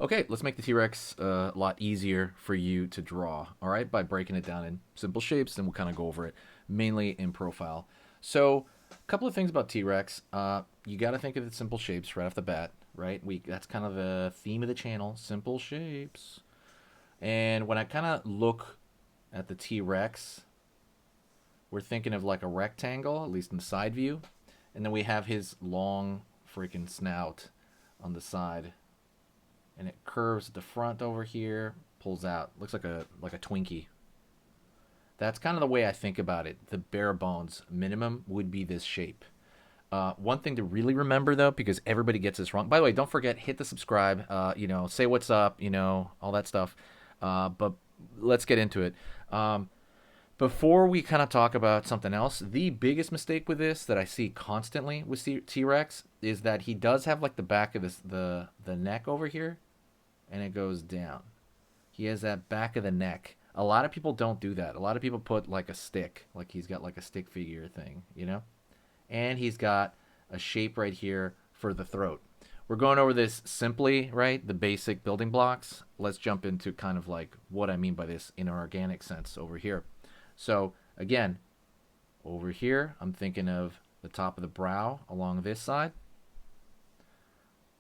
Okay, let's make the T-Rex a lot easier for you to draw, all right, by breaking it down in simple shapes, and we'll kind of go over it mainly in profile. So, a couple of things about T-Rex. You got to think of the simple shapes right off the bat, right? That's kind of the theme of the channel, simple shapes. And when I kind of look at the T-Rex, we're thinking of like a rectangle, at least in the side view, and then we have his long freaking snout on the side, and it curves at the front over here, pulls out, looks like a Twinkie. That's kind of the way I think about it. The bare bones minimum would be this shape. One thing to really remember though, because everybody gets this wrong. By the way, don't forget hit the subscribe. Say what's up. All that stuff. But let's get into it. Before we kind of talk about something else, the biggest mistake with this that I see constantly with T Rex is that he does have like the back of the neck over here, and it goes down. He has that back of the neck. A lot of people don't do that. A lot of people put like a stick, like he's got like a stick figure thing. And he's got a shape right here for the throat. We're going over this simply, right? The basic building blocks. Let's jump into kind of like what I mean by this in an organic sense over here. So again, over here, I'm thinking of the top of the brow along this side,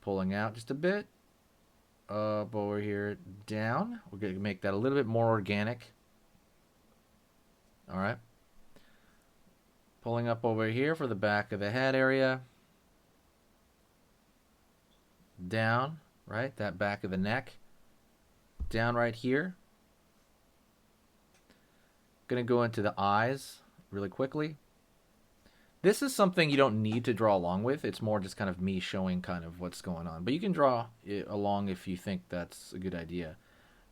pulling out just a bit, up over here, down. We're going to make that a little bit more organic. All right. Pulling up over here for the back of the head area. Down, right? That back of the neck. Down right here. Going to go into the eyes really quickly. This is something you don't need to draw along with. It's more just kind of me showing kind of what's going on. But you can draw it along if you think that's a good idea.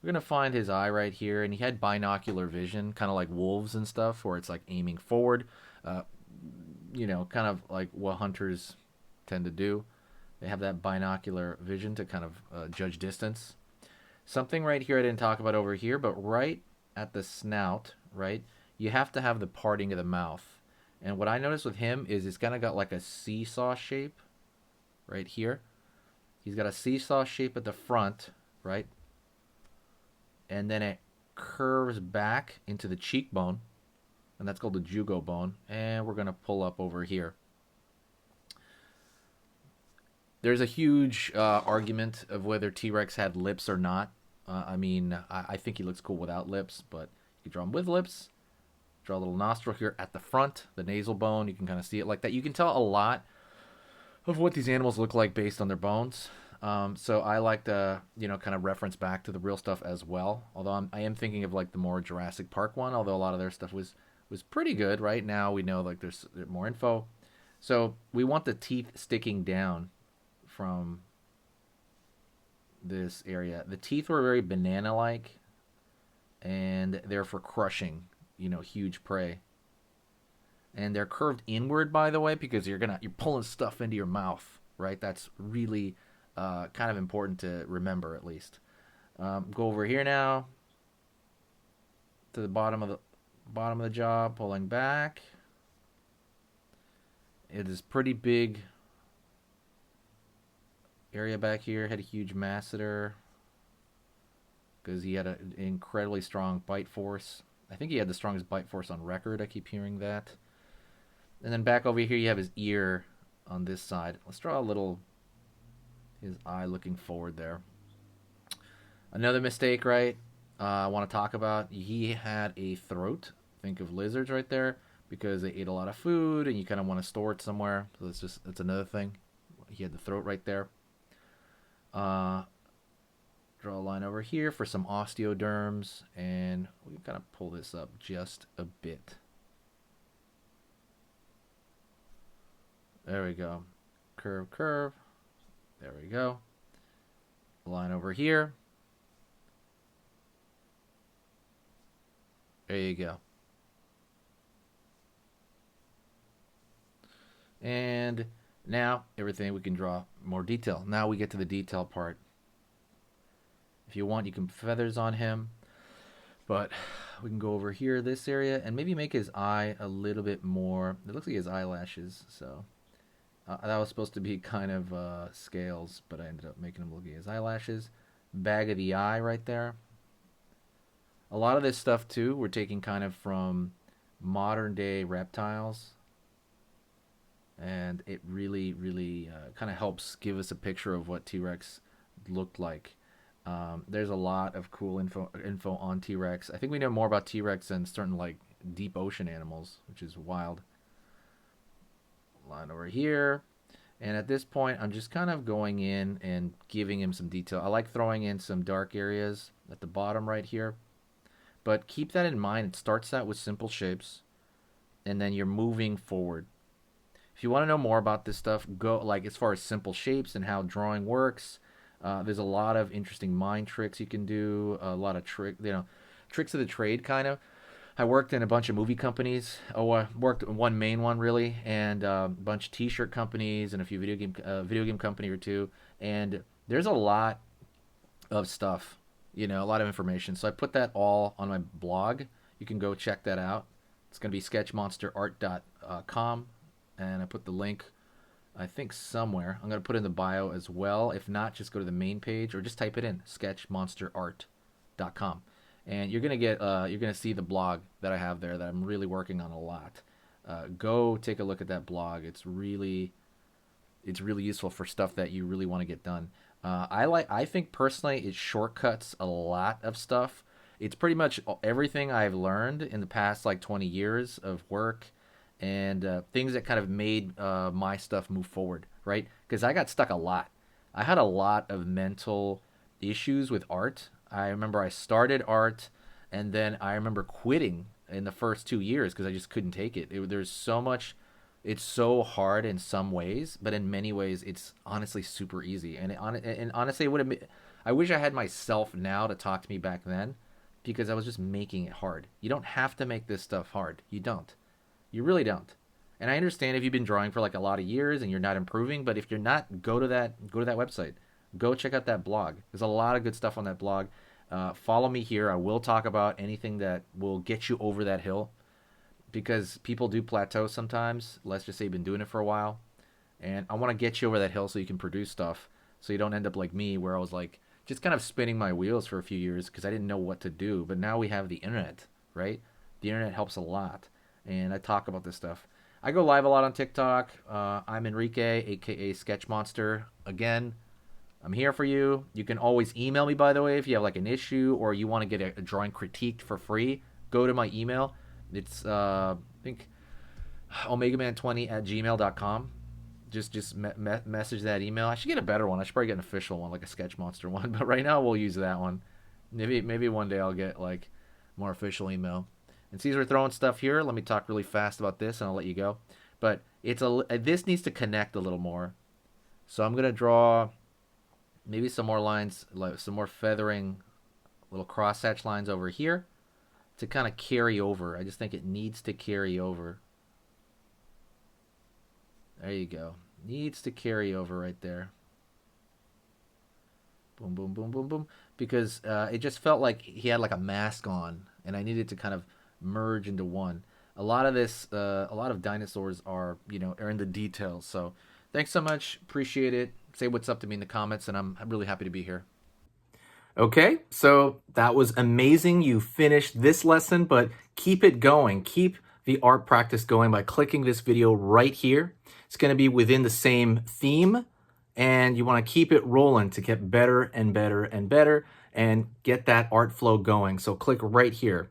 We're going to find his eye right here. And he had binocular vision, kind of like wolves and stuff, where it's like aiming forward. Kind of like what hunters tend to do. They have that binocular vision to kind of judge distance. Something right here I didn't talk about over here, but right at the snout, right, you have to have the parting of the mouth. And what I noticed with him is it's kind of got like a seesaw shape right here. He's got a seesaw shape at the front, right? And then it curves back into the cheekbone, and that's called the jugo bone. And we're going to pull up over here. There's a huge argument of whether T-Rex had lips or not. I think he looks cool without lips, but you can draw him with lips. Draw a little nostril here at the front, the nasal bone. You can kind of see it like that. You can tell a lot of what these animals look like based on their bones. So I like to, kind of reference back to the real stuff as well. Although I am thinking of like the more Jurassic Park one, although a lot of their stuff was pretty good. Right now we know like there's more info. So we want the teeth sticking down from this area. The teeth were very banana-like, and they're for crushing, huge prey. And they're curved inward, by the way, because you're pulling stuff into your mouth, right? That's really kind of important to remember, at least. Go over here now to the bottom of the jaw, pulling back. It is pretty big area back here. Had a huge masseter because he had an incredibly strong bite force. I think he had the strongest bite force on record. I keep hearing that. And then back over here, you have his ear on this side. Let's draw his eye looking forward there. Another mistake, right? I want to talk about. He had a throat. Think of lizards right there because they ate a lot of food, and you kind of want to store it somewhere. So that's another thing. He had the throat right there. Draw a line over here for some osteoderms, and we can kind of pull this up just a bit. There we go. Curve, curve. There we go. Line over here. There you go. And now everything we can draw more detail. Now we get to the detail part. If you want, you can put feathers on him. But we can go over here, this area, and maybe make his eye a little bit more. It looks like his eyelashes, so that was supposed to be kind of scales, but I ended up making him look at his eyelashes. bag of the eye right there. A lot of this stuff too, we're taking kind of from modern day reptiles, and it really kind of helps give us a picture of what T-Rex looked like. There's a lot of cool info on T-Rex. I think we know more about T-Rex than certain like deep ocean animals, which is wild. Line over here. And at this point, I'm just kind of going in and giving him some detail. I like throwing in some dark areas at the bottom right here. But keep that in mind. It starts out with simple shapes, and then you're moving forward. If you want to know more about this stuff, go like as far as simple shapes and how drawing works. There's a lot of interesting mind tricks you can do. A lot of tricks of the trade kind of. I worked in a bunch of movie companies. Oh, I worked in one main one really, and a bunch of T-shirt companies and a few video game company or two. And there's a lot of stuff, a lot of information. So I put that all on my blog. You can go check that out. It's going to be sketchmonsterart.com, and I put the link, I think, somewhere. I'm going to put it in the bio as well. If not, just go to the main page or just type it in, sketchmonsterart.com. And you're gonna see the blog that I have there that I'm really working on a lot. Go take a look at that blog. It's really useful for stuff that you really want to get done. I think personally it shortcuts a lot of stuff. It's pretty much everything I've learned in the past like 20 years of work, and things that kind of made my stuff move forward, right? Because I got stuck a lot. I had a lot of mental issues with art. I remember I started art, and then I remember quitting in the first 2 years because I just couldn't take it. There's so much. It's so hard in some ways, but in many ways, it's honestly super easy. And honestly, I wish I had myself now to talk to me back then, because I was just making it hard. You don't have to make this stuff hard. You don't. You really don't. And I understand if you've been drawing for like a lot of years and you're not improving, but if you're not, go to that website. Go check out that blog. There's a lot of good stuff on that blog. Follow me here. I will talk about anything that will get you over that hill, because people do plateau sometimes. Let's just say you've been doing it for a while. And I want to get you over that hill so you can produce stuff, so you don't end up like me, where I was like just kind of spinning my wheels for a few years because I didn't know what to do. But now we have the internet, right? The internet helps a lot. And I talk about this stuff. I go live a lot on TikTok. I'm Enrique, aka Sketch Monster. Again, I'm here for you. You can always email me, by the way, if you have like an issue or you want to get a drawing critiqued for free. Go to my email. It's I think omegaman20@gmail.com. Just message that email. I should get a better one. I should probably get an official one, like a Sketch Monster one. But right now we'll use that one. Maybe one day I'll get like more official email. And since we're throwing stuff here, let me talk really fast about this, and I'll let you go. But this needs to connect a little more. So I'm gonna draw maybe some more lines, like some more feathering, little cross hatch lines over here to kind of carry over. I just think it needs to carry over. There you go. Needs to carry over right there. Boom, boom, boom, boom, boom. Because it just felt like he had like a mask on, and I needed to kind of merge into one. A lot of dinosaurs are in the details. So thanks so much. Appreciate it. Say what's up to me in the comments, and I'm really happy to be here. Okay, so that was amazing. You finished this lesson, but keep it going. Keep the art practice going by clicking this video right here. It's going to be within the same theme, and you want to keep it rolling to get better and better and better and get that art flow going. So click right here.